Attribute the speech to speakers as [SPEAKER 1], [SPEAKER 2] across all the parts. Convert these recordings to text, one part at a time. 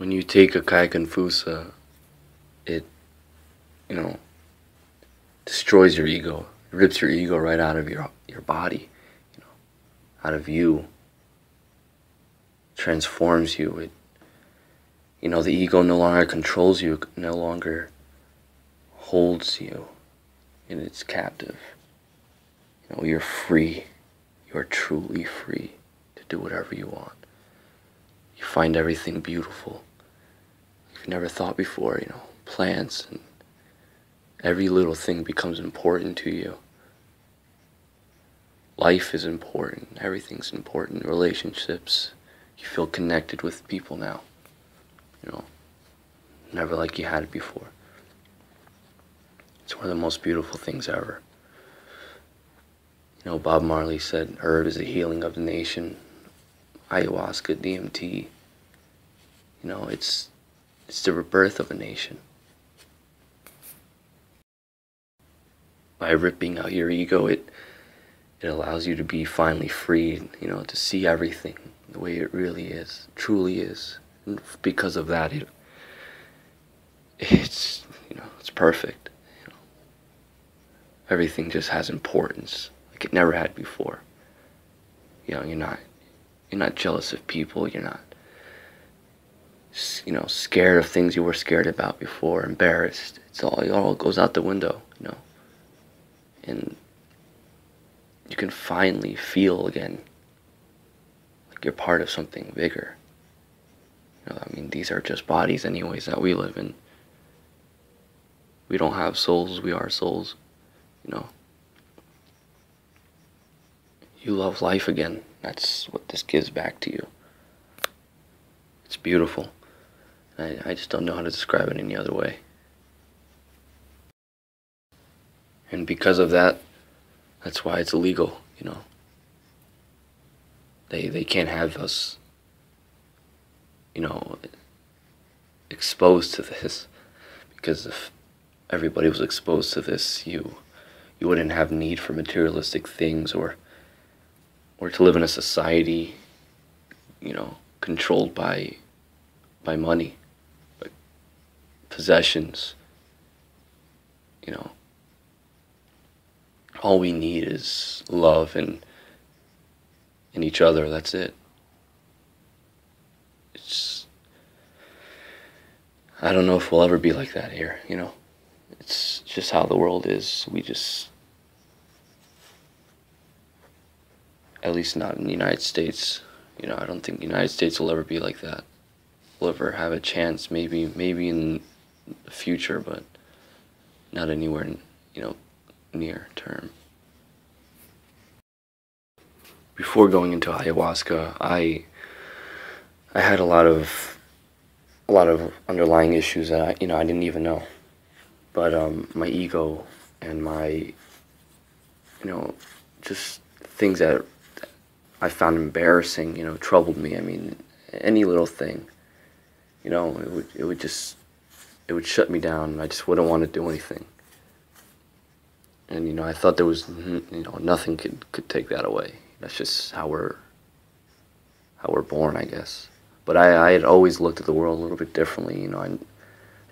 [SPEAKER 1] When you take a kai confusa, it, you know, destroys your ego. It rips your ego right out of your body, out of you. Transforms you. It, the ego no longer controls you, no longer holds you, and it's captive. You're free. You're truly free to do whatever you want. You find everything beautiful. You've never thought before, plants, and every little thing becomes important to you. Life is important. Everything's important. Relationships. You feel connected with people now. Never like you had it before. It's one of the most beautiful things ever. Bob Marley said, herb is the healing of the nation. Ayahuasca, DMT, it's the rebirth of a nation. By ripping out your ego, it allows you to be finally free, to see everything the way it really is, truly is. And because of that, it's perfect. Everything just has importance like it never had before. You're not jealous of people. You're not, scared of things you were scared about before, embarrassed. It all goes out the window, and you can finally feel again like you're part of something bigger. These are just bodies anyways that we live in. We don't have souls, we are souls, You love life again. That's what this gives back to you. It's beautiful. I just don't know how to describe it any other way. And because of that, that's why it's illegal, They can't have us, exposed to this. Because if everybody was exposed to this, you wouldn't have need for materialistic things or to live in a society, controlled by money, by possessions. All we need is love and each other. That's it. I don't know if we'll ever be like that here, It's just how the world is. At least not in the United States. I don't think the United States will ever be like that. We'll ever have a chance, maybe in the future, but not anywhere, near term. Before going into ayahuasca, I had a lot of underlying issues that I didn't even know. But my ego and my, just things that I found embarrassing, troubled me. Any little thing, it would shut me down. I just wouldn't want to do anything. And I thought there was, nothing could take that away. That's just how we're born, I guess. But I had always looked at the world a little bit differently. I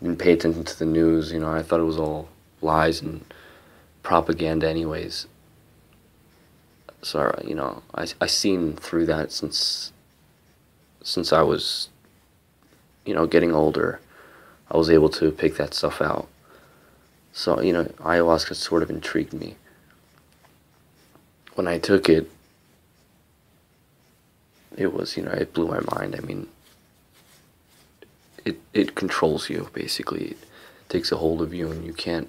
[SPEAKER 1] didn't pay attention to the news. I thought it was all lies and propaganda, anyways. So I seen through that since I was, getting older. I was able to pick that stuff out. So ayahuasca sort of intrigued me. When I took it, it was, it blew my mind. It controls you, basically. It takes a hold of you, and you can't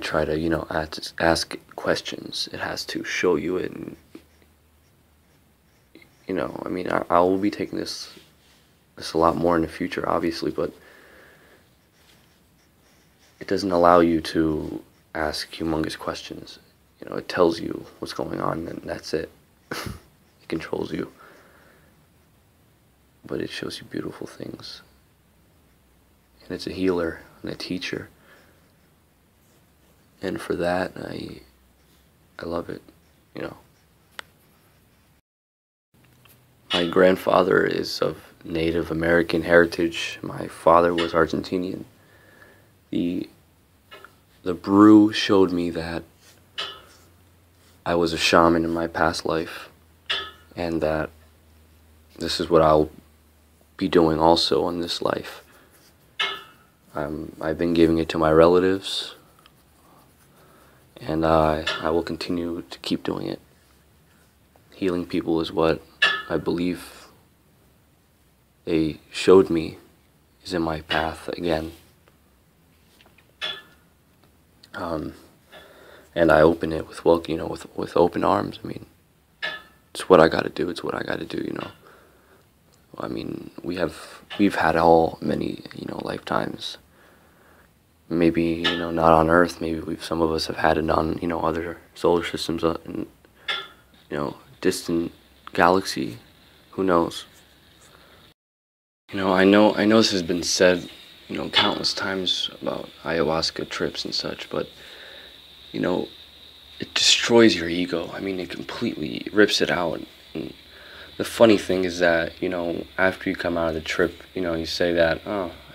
[SPEAKER 1] try to, ask questions. It has to show you it. And, I will be taking this a lot more in the future, obviously, but it doesn't allow you to ask humongous questions. It tells you what's going on, and that's it. It controls you. But it shows you beautiful things. And it's a healer and a teacher. And for that, I love it, My grandfather is of Native American heritage. My father was Argentinian. The brew showed me that I was a shaman in my past life, and that this is what I'll be doing also in this life. I've been giving it to my relatives, and I will continue to keep doing it. Healing people is what I believe they showed me is in my path again. And I open it with, well, with open arms. I mean, it's what I got to do. It's what I got to do. I mean, we've had many lifetimes. Maybe not on Earth. Maybe some of us have had it on other solar systems, and distant galaxy. Who knows? I know this has been said countless times about ayahuasca trips and such, but it destroys your ego. I mean, it completely rips it out. And the funny thing is that after you come out of the trip, you say that, oh, I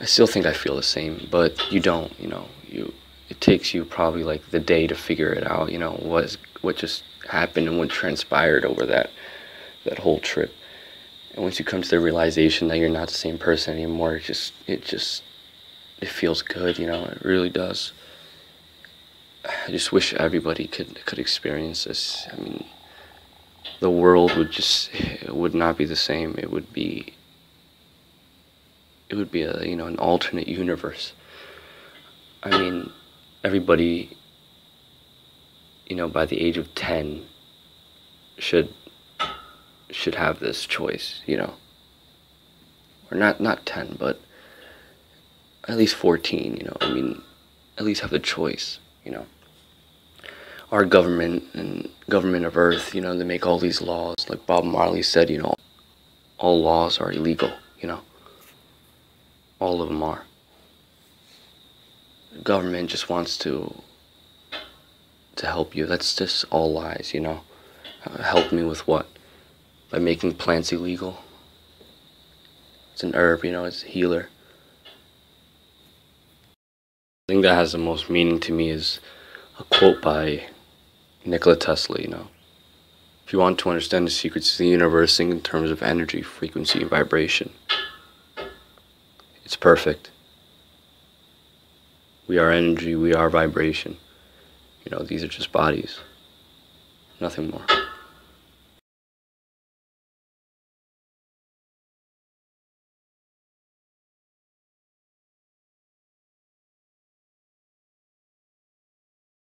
[SPEAKER 1] still think I feel the same, but you don't. It takes you probably like the day to figure it out. What just happened and what transpired over that whole trip. And once you come to the realization that you're not the same person anymore, it feels good. It really does. I just wish everybody could experience this. I mean, the world would not be the same. It would be an alternate universe. I mean, everybody by the age of 10 should have this choice, or not 10, but at least 14. I mean, at least have the choice. Our government and government of Earth, they make all these laws. Like Bob Marley said, all laws are illegal, all of them are. The government just wants to help you. That's just all lies, Help me with what? By making plants illegal? It's an herb, it's a healer. The thing that has the most meaning to me is a quote by Nikola Tesla, If you want to understand the secrets of the universe, think in terms of energy, frequency, and vibration. It's perfect. We are energy, we are vibration. These are just bodies. Nothing more.